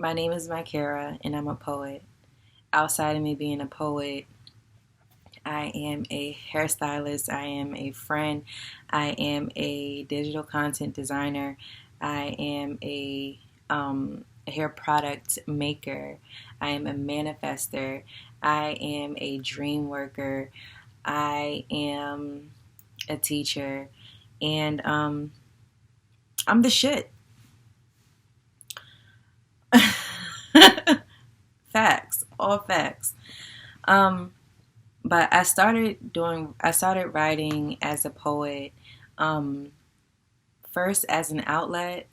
My name is Mykira, and I'm a poet. Outside of me being a poet, I am a hairstylist, I am a friend, I am a digital content designer, I am a hair product maker, I am a manifester, I am a dream worker, I am a teacher, and I'm the shit. Facts, all facts. Um, but I started writing as a poet, um, first as an outlet,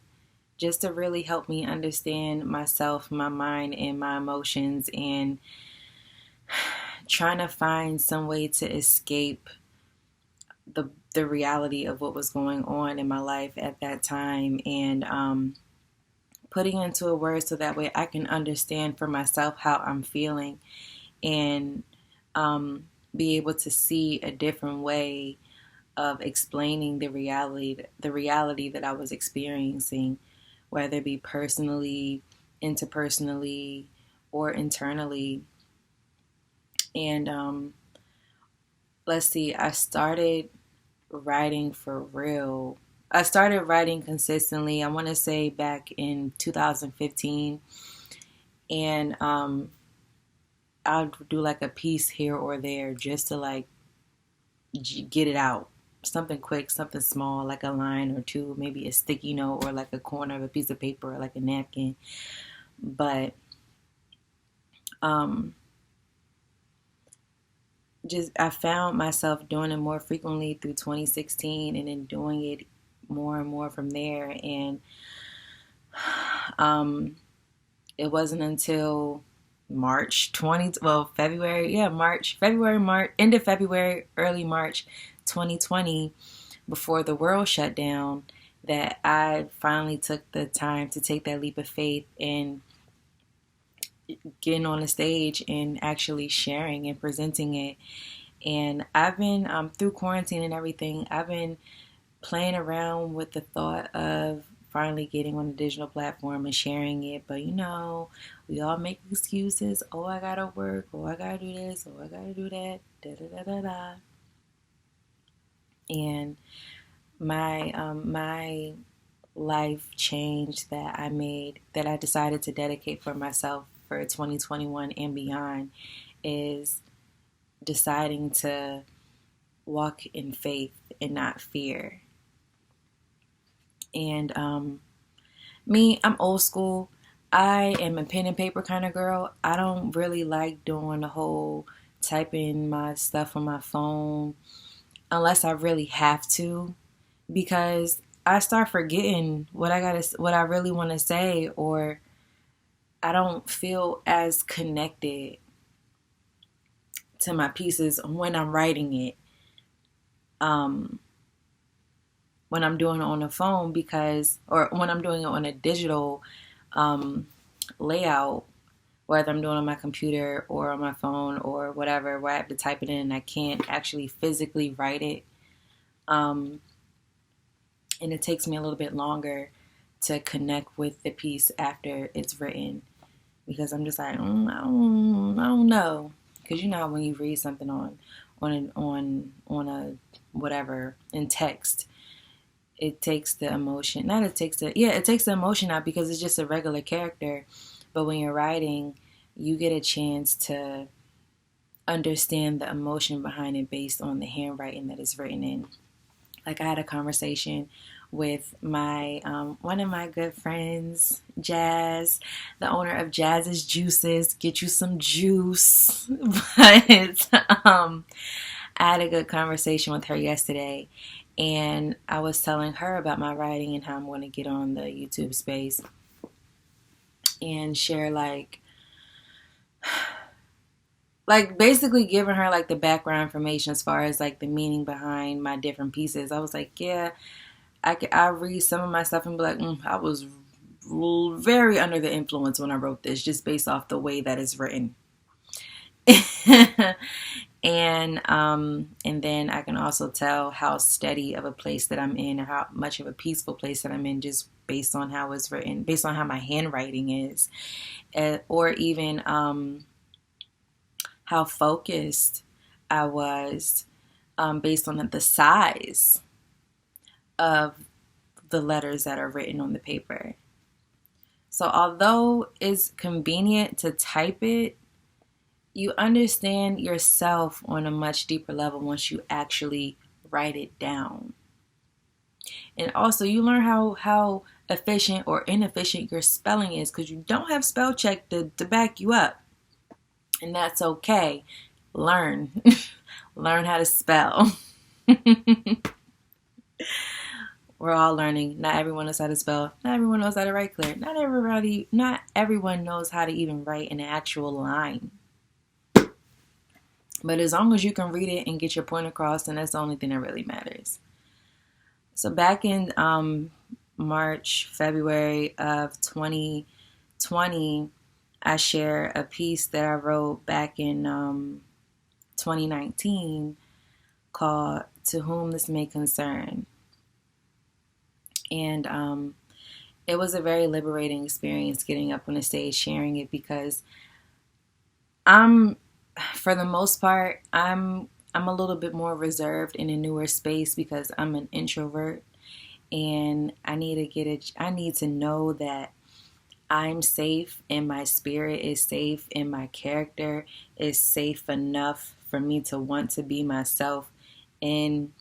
just to really help me understand myself, my mind, and my emotions, and trying to find some way to escape the reality of what was going on in my life at that time, and putting it into a word so that way I can understand for myself how I'm feeling, and be able to see a different way of explaining the reality that I was experiencing, whether it be personally, interpersonally, or internally. And let's see, I started writing for real. I started writing consistently, I want to say back in 2015. And I'll do like a piece here or there just to like get it out. Something quick, something small, like a line or two, maybe a sticky note or like a corner of a piece of paper or like a napkin. But um, just I found myself doing it more frequently through 2016, and then doing it more and more from there. And um, it wasn't until March 20, well, February, yeah, March, end of February, early March 2020, before the world shut down, that I finally took the time to take that leap of faith and getting on the stage and actually sharing and presenting it. And I've been, through quarantine and everything, I've been playing around with the thought of finally getting on a digital platform and sharing it. But we all make excuses. Oh, I gotta work. Oh, I gotta do this. Oh, I gotta do that. Da da da da da. And my life change that I made, that I decided to dedicate for myself for 2021 and beyond, is deciding to walk in faith and not fear. And I'm old school. I am a pen and paper kind of girl. I don't really like doing the whole typing my stuff on my phone unless I really have to, because I start forgetting what I really want to say, or I don't feel as connected to my pieces when I'm writing it. Um, when I'm doing it on the phone, or when I'm doing it on a digital um, layout, whether I'm doing it on my computer or on my phone or whatever, where I have to type it in and I can't actually physically write it. And it takes me a little bit longer to connect with the piece after it's written, because I'm just like, I don't know. Because when you read something on a whatever in text, it takes the emotion. Not it takes the yeah, it takes the emotion out because it's just a regular character. But when you're writing, you get a chance to understand the emotion behind it based on the handwriting that it's written in. Like I had a conversation with my one of my good friends, Jazz, the owner of Jazz's Juices. Get you some juice. But I had a good conversation with her yesterday, and I was telling her about my writing and how I'm going to get on the YouTube space and share like basically giving her like the background information as far as like the meaning behind my different pieces. I was like, yeah, I read some of my stuff and be like, I was very under the influence when I wrote this, just based off the way that it's written. And then I can also tell how steady of a place that I'm in, or how much of a peaceful place that I'm in, just based on how it's written, based on how my handwriting is, or even how focused I was, based on the size of the letters that are written on the paper. So although it's convenient to type it, you understand yourself on a much deeper level once you actually write it down. And also you learn how efficient or inefficient your spelling is, because you don't have spell check to back you up. And that's okay. Learn. Learn how to spell. We're all learning. Not everyone knows how to spell. Not everyone knows how to write clear. Not everyone knows how to even write an actual line. But as long as you can read it and get your point across, then that's the only thing that really matters. So back in March, February of 2020, I share a piece that I wrote back in 2019 called "To Whom This May Concern." And it was a very liberating experience getting up on the stage, sharing it, because for the most part, I'm a little bit more reserved in a newer space because I'm an introvert, and I need to know that I'm safe and my spirit is safe and my character is safe enough for me to want to be myself in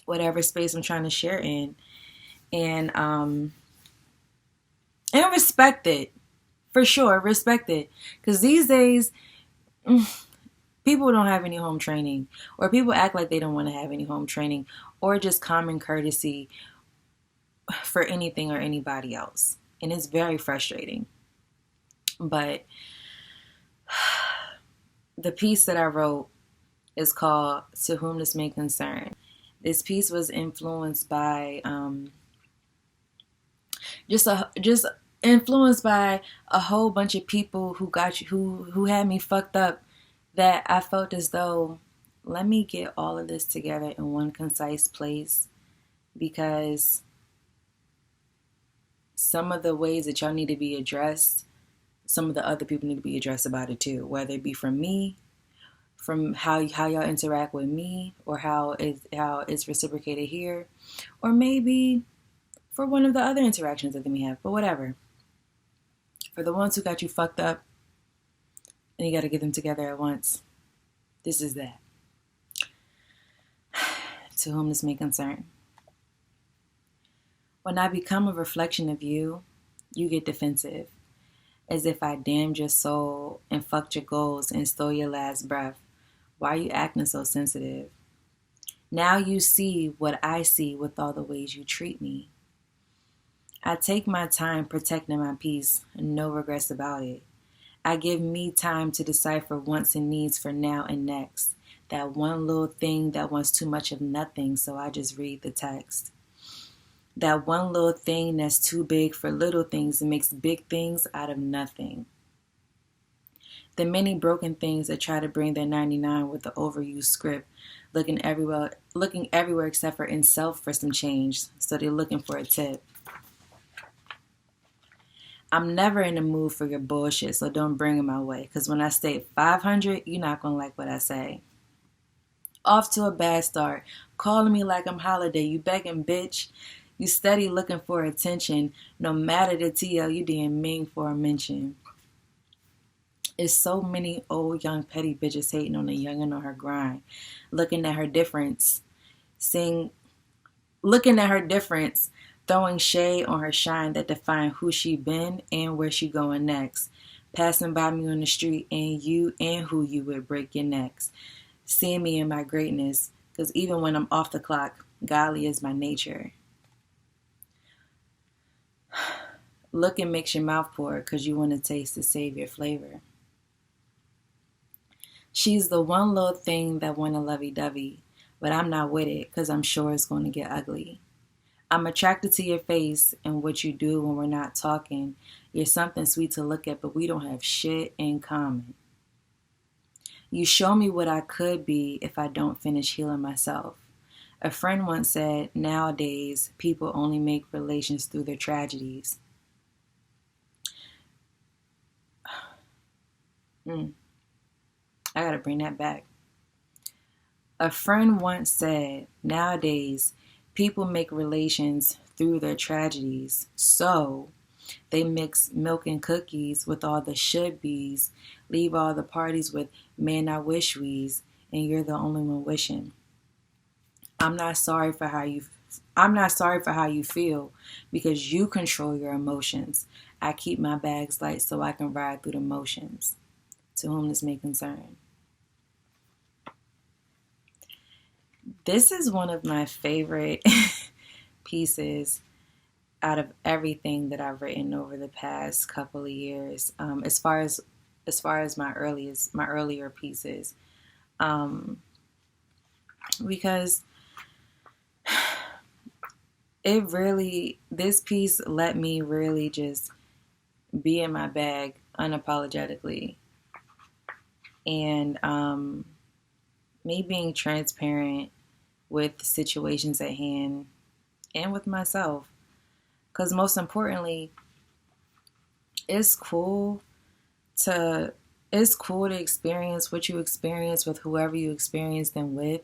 whatever space I'm trying to share in. And respect it. For sure, respect it. Because these days, people don't have any home training, or people act like they don't want to have any home training, or just common courtesy for anything or anybody else. And it's very frustrating. But the piece that I wrote is called "To Whom This May Concern." This piece was influenced by just influenced by a whole bunch of people who had me fucked up, that I felt as though, let me get all of this together in one concise place, because some of the ways that y'all need to be addressed, some of the other people need to be addressed about it too, whether it be from me, from how y'all interact with me, or how it's reciprocated here, or maybe for one of the other interactions that they may have, but whatever. For the ones who got you fucked up, and you got to get them together at once, this is that. To whom this may concern. When I become a reflection of you, you get defensive, as if I damned your soul and fucked your goals and stole your last breath. Why are you acting so sensitive? Now you see what I see with all the ways you treat me. I take my time protecting my peace, no regrets about it. I give me time to decipher wants and needs for now and next. That one little thing that wants too much of nothing, so I just read the text. That one little thing that's too big for little things and makes big things out of nothing. The many broken things that try to bring their 99 with the overused script, looking everywhere except for in self for some change, so they're looking for a tip. I'm never in the mood for your bullshit, so don't bring it my way, because when I state 500, you're not going to like what I say. Off to a bad start, calling me like I'm Holiday, you begging bitch. You steady looking for attention, no matter the TL you didn't mean for a mention. It's so many old young petty bitches hating on a youngin' on her grind, looking at her difference, throwing shade on her shine that define who she been and where she going next. Passing by me on the street and who you would break your necks. Seeing me in my greatness, because even when I'm off the clock, godly is my nature. Looking makes your mouth pour because you want to taste the savior flavor. She's the one little thing that want a lovey-dovey, but I'm not with it because I'm sure it's going to get ugly. I'm attracted to your face and what you do when we're not talking. You're something sweet to look at, but we don't have shit in common. You show me what I could be if I don't finish healing myself. A friend once said, nowadays, people only make relations through their tragedies. I gotta bring that back. A friend once said, nowadays, people make relations through their tragedies. So, they mix milk and cookies with all the should be's, leave all the parties with man I wish we's, and you're the only one wishing. I'm not sorry for how you feel because you control your emotions. I keep my bags light so I can ride through the motions. To whom this may concern. This is one of my favorite pieces out of everything that I've written over the past couple of years. As far as my earlier pieces, because this piece let me really just be in my bag unapologetically, and me being transparent with situations at hand and with myself. Because most importantly, it's cool to experience what you experience with whoever you experience them with.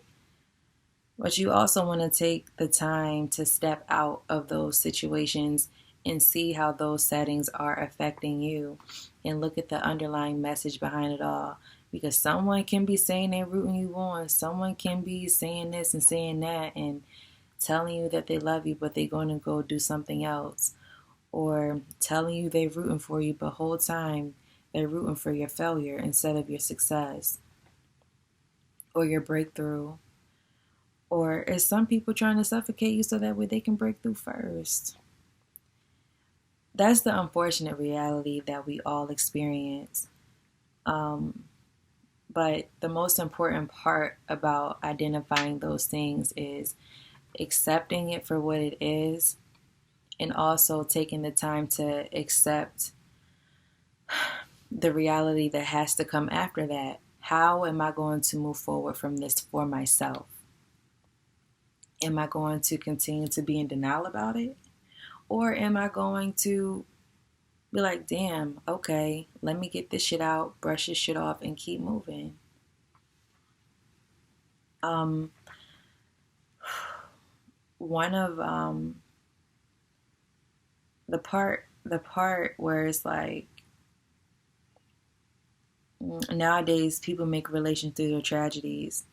But you also want to take the time to step out of those situations and see how those settings are affecting you and look at the underlying message behind it all. Because someone can be saying they're rooting you on. Someone can be saying this and saying that and telling you that they love you, but they're going to go do something else. Or telling you they're rooting for you, but the whole time they're rooting for your failure instead of your success. Or your breakthrough. Or is some people trying to suffocate you so that way they can break through first? That's the unfortunate reality that we all experience. But the most important part about identifying those things is accepting it for what it is, and also taking the time to accept the reality that has to come after that. How am I going to move forward from this for myself? Am I going to continue to be in denial about it? Or am I going to be like, damn, okay, let me get this shit out, brush this shit off, and keep moving? One of the part where it's like, nowadays people make relations through their tragedies.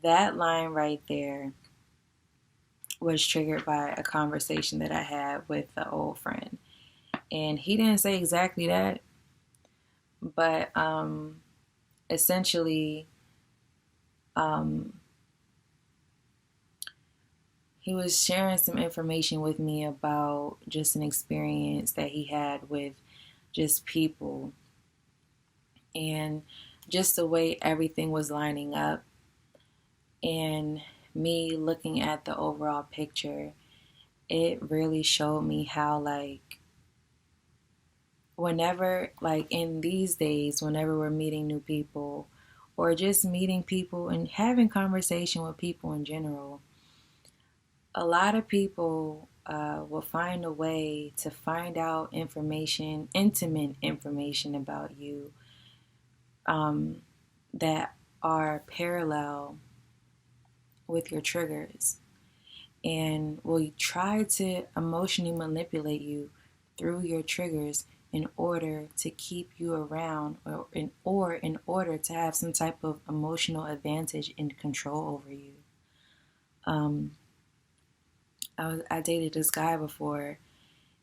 That line right there was triggered by a conversation that I had with an old friend. And he didn't say exactly that, but essentially, he was sharing some information with me about just an experience that he had with just people. And just the way everything was lining up. And me looking at the overall picture, it really showed me how, like, whenever, like in these days, whenever we're meeting new people or just meeting people and having conversation with people in general, a lot of people will find a way to find out information, intimate information about you that are parallel with your triggers, and will try to emotionally manipulate you through your triggers in order to keep you around, or in order to have some type of emotional advantage and control over you. I dated this guy before,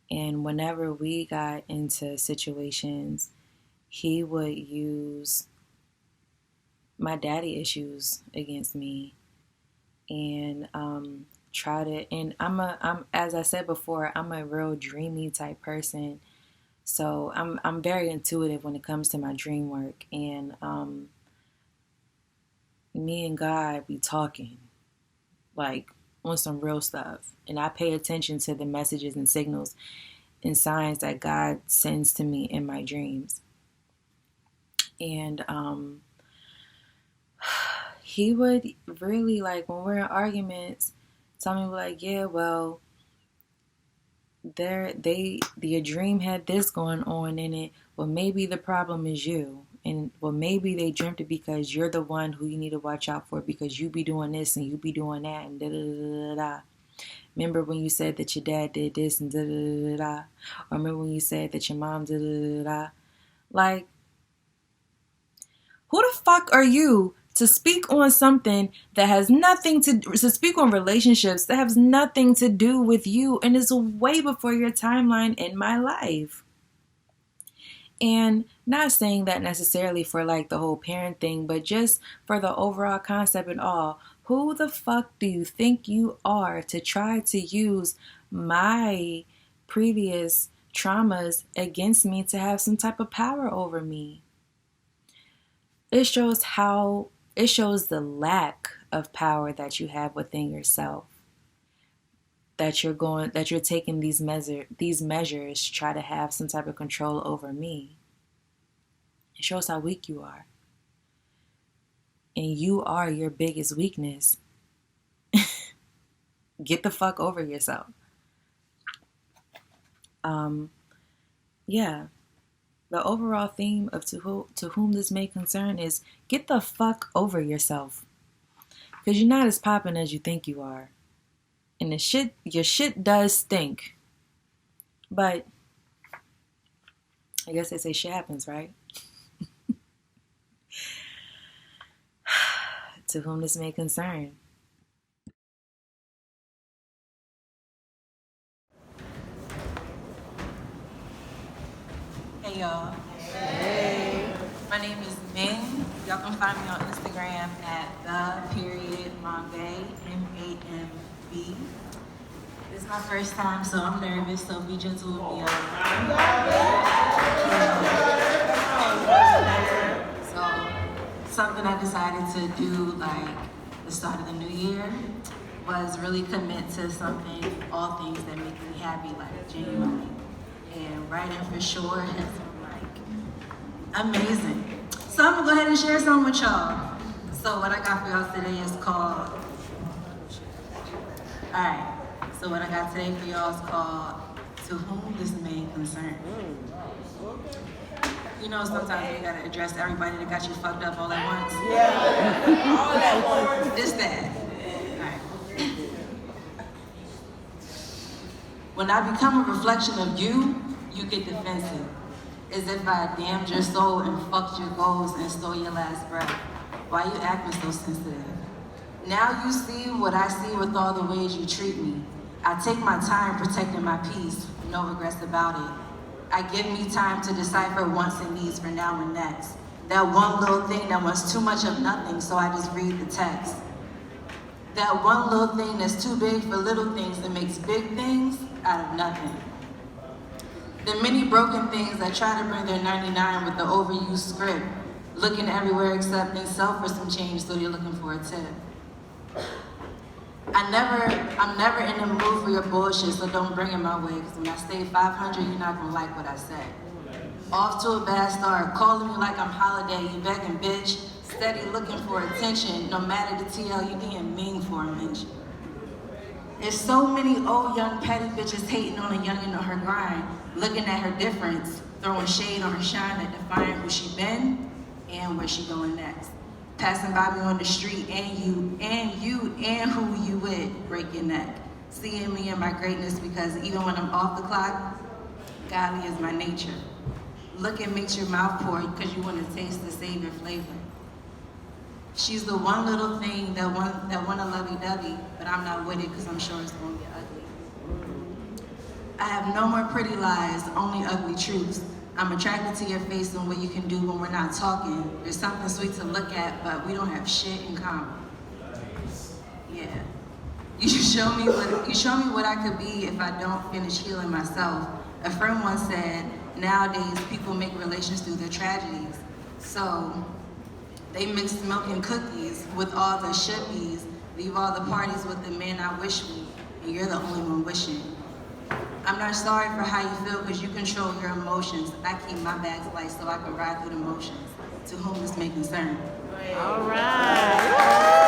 and whenever we got into situations, he would use my daddy issues against me and try to, and I'm as I said before, I'm a real dreamy type person. So I'm very intuitive when it comes to my dream work, and me and God be talking like on some real stuff, and I pay attention to the messages and signals and signs that God sends to me in my dreams. And he would really, like, when we're in arguments, tell me, like, yeah, well, your dream had this going on in it. Well, maybe the problem is you. And, well, maybe they dreamt it because you're the one who you need to watch out for because you be doing this and you be doing that and da-da-da-da-da. Remember when you said that your dad did this and da-da-da-da-da? Or remember when you said that your mom da-da-da-da-da? Like, who the fuck are you to speak on something that has nothing to speak on relationships that has nothing to do with you and is way before your timeline in my life? And not saying that necessarily for like the whole parent thing, but just for the overall concept and all. Who the fuck do you think you are to try to use my previous traumas against me to have some type of power over me? It shows the lack of power that you have within yourself. That you're taking these measures to try to have some type of control over me. It shows how weak you are. And you are your biggest weakness. Get the fuck over yourself. Yeah. The overall theme of to whom this may concern is get the fuck over yourself. Because you're not as popping as you think you are. And your shit does stink. But I guess they say shit happens, right? To whom this may concern. Hey y'all. Hey. My name is Ming. Y'all can find me on Instagram at _Mambe, MAMB. This is my first time, so I'm nervous, so be gentle with me. So, something I decided to do like the start of the new year was really commit to something, all things that make me happy, like genuinely. And writing for sure has been like amazing. So I'm gonna go ahead and share some with y'all. So what I got for y'all today is called, alright, so what I got today for y'all is called To Whom This May Concern. You know, sometimes you gotta address everybody that got you fucked up all at once. Yeah, all at once. This, that. Alright. When I become a reflection of you, you get defensive. As if I damned your soul and fucked your goals and stole your last breath. Why you acting so sensitive? Now you see what I see with all the ways you treat me. I take my time protecting my peace, no regrets about it. I give me time to decipher wants and needs for now and next. That one little thing that wants too much of nothing, so I just read the text. That one little thing that's too big for little things that makes big things out of nothing. The many broken things that try to bring their 99 with the overused script, looking everywhere accepting self for some change, so you're looking for a tip. I'm never in the mood for your bullshit, so don't bring it my way, because when I stay 500, you're not gonna like what I say. Off to a bad start, calling me like I'm Holiday, you begging bitch, steady looking for attention, no matter the TL, you being mean for a mention. There's so many old young petty bitches hating on a youngin' on her grind, looking at her difference, throwing shade on her shine and defying who she been and where she going next. Passing by me on the street and who you with, break your neck. Seeing me and my greatness because even when I'm off the clock, godly is my nature. Looking makes your mouth pour because you want to taste the savior flavor. She's the one little thing that want a lovey-dovey, but I'm not with it because I'm sure it's going to get ugly. I have no more pretty lies, only ugly truths. I'm attracted to your face and what you can do when we're not talking. There's something sweet to look at, but we don't have shit in common. Yeah. You show me what I could be if I don't finish healing myself. A friend once said, nowadays people make relations through their tragedies. So they mix milk and cookies with all the should-be's, leave all the parties with the men I wish we, and you're the only one wishing. I'm not sorry for how you feel because you control your emotions. I keep my bags light so I can ride through the motions. To whom this may concern. All right.